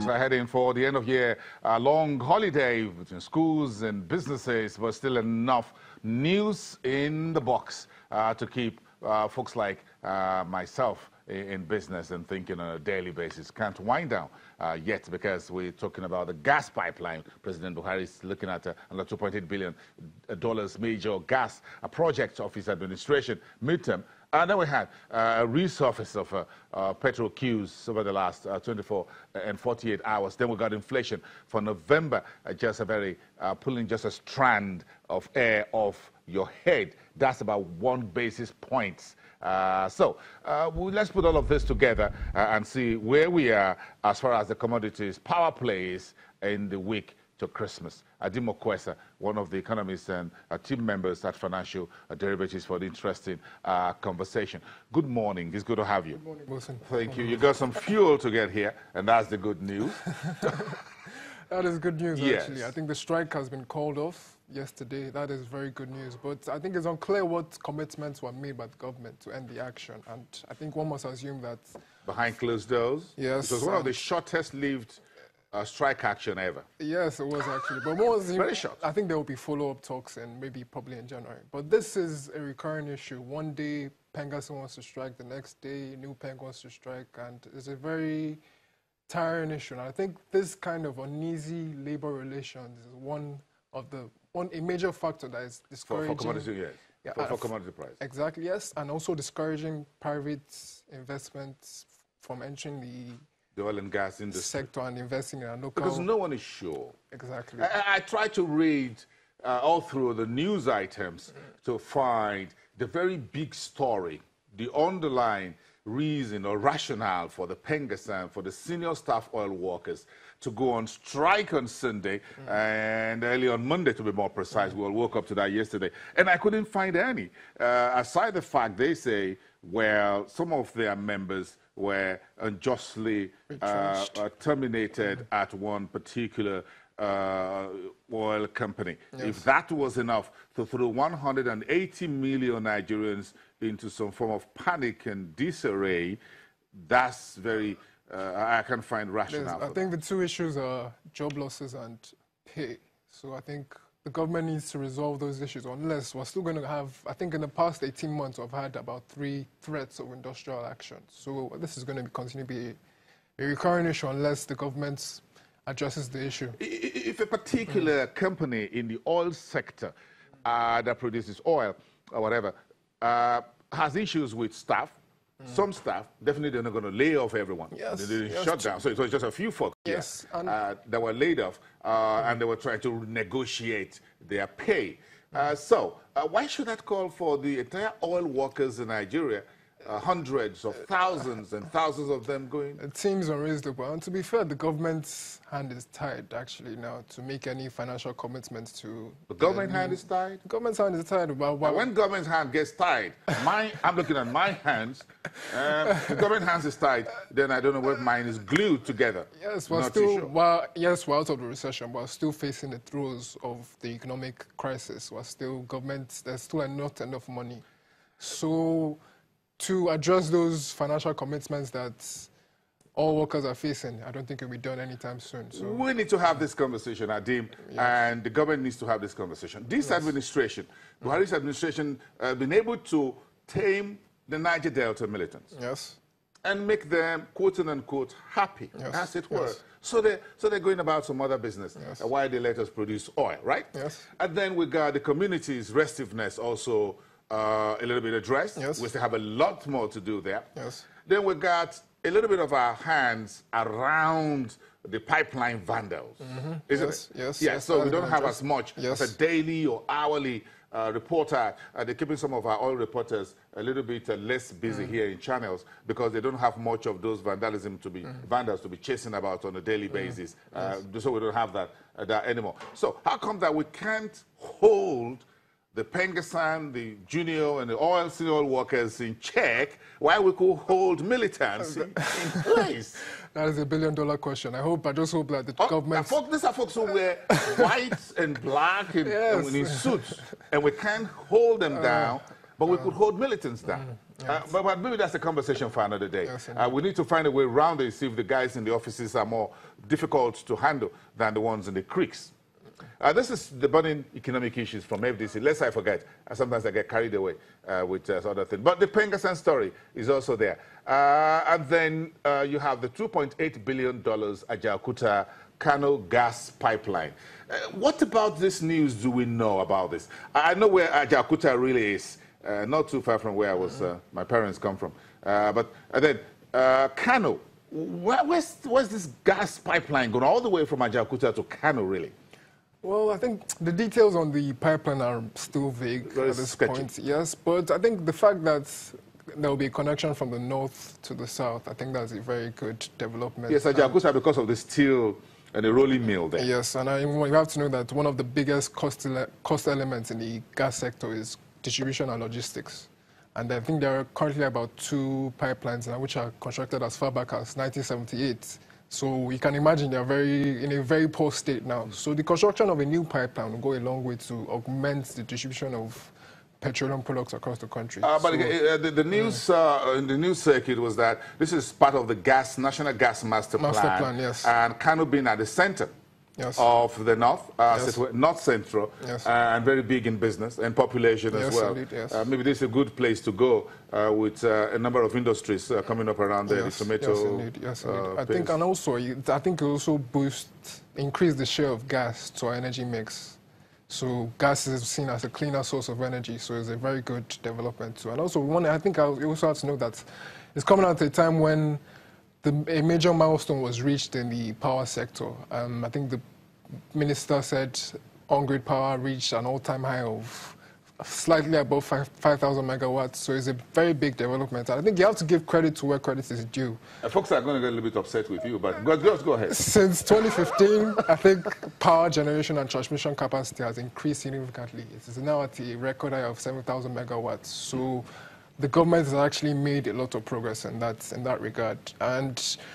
folks are heading for the end of year long holiday between schools and businesses, but still enough news in the box to keep folks like myself in business and thinking on a daily basis. Can't wind down yet because we're talking about the gas pipeline. President Buhari is looking at another $2.8 billion major gas project of his administration midterm. And then we had a resurface of petrol queues over the last 24 and 48 hours. Then we got inflation for November, just a very pulling just a strand of air off your head. That's about 1 basis point. Let's put all of this together and see where we are as far as the commodities power plays in the week to Christmas. Adimo Kwesa, one of the economists and team members at Financial Derivatives, for the interesting conversation. Good morning. It's good to have you. Good morning, Wilson. Thank you. You got some fuel to get here, and that's the good news. That is good news, Yes. actually. I think the strike has been called off yesterday. That is very good news. But I think it's unclear what commitments were made by the government to end the action. And I think one must assume that... Behind closed doors? Yes. It was one of the shortest-lived strike action ever. Yes, it was actually. But more very short. I think there will be follow-up talks and maybe probably in January. But this is a recurring issue. One day, Pengasson wants to strike. The next day, New Peng wants to strike. And it's a very tiring issue. And I think this kind of uneasy labor relations is a major factor that is discouraging. For commodity, yes. Yeah, for commodity price. Exactly, yes. And also discouraging private investments from entering the oil and gas industry sector and investing in a local... Because no one is sure. Exactly. I try to read all through the news items to find the very big story, the underlying reason or rationale for the Pengassan, for the senior staff oil workers to go on strike on Sunday and early on Monday, to be more precise. We all woke up to that yesterday. And I couldn't find any. Aside the fact they say, well, some of their members were unjustly terminated at one particular oil company. Yes. If that was enough to throw 180 million Nigerians into some form of panic and disarray, that's very, I can find rationale. I think the two issues are job losses and pay. So I think the government needs to resolve those issues, unless we're still going to have, I think in the past 18 months, we've had about 3 threats of industrial action. So this is going to continue to be a recurring issue unless the government addresses the issue. If a particular company in the oil sector that produces oil or whatever has issues with staff, some staff, definitely they're not going to lay off everyone. Yes. They didn't shut down. So it was just a few folks yes. that were laid off and they were trying to negotiate their pay. So why should that call for the entire oil workers in Nigeria, hundreds of thousands and thousands of them going? It seems unreasonable. And to be fair, the government's hand is tied, actually, now to make any financial commitments to... The government hand is tied? The government's hand is tied. When government's hand gets tied, I'm looking at my hands. The government hands is tied, then I don't know what mine is glued together. Yes, we're still... Sure. Yes, we're out of the recession, but we're still facing the throes of the economic crisis. We're still... There's still not enough money. So... to address those financial commitments that all workers are facing, I don't think it will be done anytime soon. So. We need to have this conversation, Adim, yes. And the government needs to have this conversation. This administration, Buhari's administration, been able to tame the Niger Delta militants. Yes. And make them, quote unquote, happy, as it were. Yes. So they're going about some other business while they let us produce oil, right? Yes. And then we got the community's restiveness also a little bit addressed. Yes. We still have a lot more to do there. Yes. Then we got a little bit of our hands around the pipeline vandals, isn't it? Yes. Yeah, so we don't have as much as a daily or hourly reporter. They're keeping some of our oil reporters a little bit less busy here in channels because they don't have much of those vandals to be chasing about on a daily basis. So we don't have that anymore. So how come that we can't hold the Pengassan, the junior and the senior oil workers in check, while we could hold militants in place? That is $1 billion question. I just hope that the government... These are folks who wear white and black and in suits, and we can't hold them down but we could hold militants down. Yes. But maybe that's a conversation for another day. Yes, We need to find a way around it, see if the guys in the offices are more difficult to handle than the ones in the creeks. This is the burning economic issues from FDC. Lest I forget, sometimes I get carried away with other things. But the Pengassan story is also there. And then you have the $2.8 billion Ajaokuta Kano gas pipeline. What about this news do we know about this? I know where Ajaokuta really is, not too far from where I was, my parents come from. But then Kano, where's this gas pipeline going all the way from Ajaokuta to Kano, really? Well, I think the details on the pipeline are still vague at this point, yes. But I think the fact that there will be a connection from the north to the south, I think that's a very good development. Yes, Ajaokuta, because of the steel and the rolling mill there. Yes, and you have to know that one of the biggest cost elements in the gas sector is distribution and logistics. And I think there are currently about 2 pipelines now which are constructed as far back as 1978. So you can imagine they're in a very poor state now. So the construction of a new pipeline will go a long way to augment the distribution of petroleum products across the country. But the news in the news circuit was that this is part of the National Gas Master Plan. Yes. And Kano being at the center of the north, North Central, and very big in business and population as well. Indeed, maybe this is a good place to go with a number of industries coming up around there. The tomato. Yes, indeed. I think, and also, I think it also increase the share of gas to our energy mix. So gas is seen as a cleaner source of energy, so it's a very good development too. And also, I think I also have to know that it's coming at a time when a major milestone was reached in the power sector. I think the minister said on-grid power reached an all-time high of slightly above 5,000 megawatts, so it's a very big development. And I think you have to give credit to where credit is due. Folks are going to get a little bit upset with you, but go ahead. Since 2015, I think power generation and transmission capacity has increased significantly. It is now at a record high of 7,000 megawatts. So the government has actually made a lot of progress in that regard. And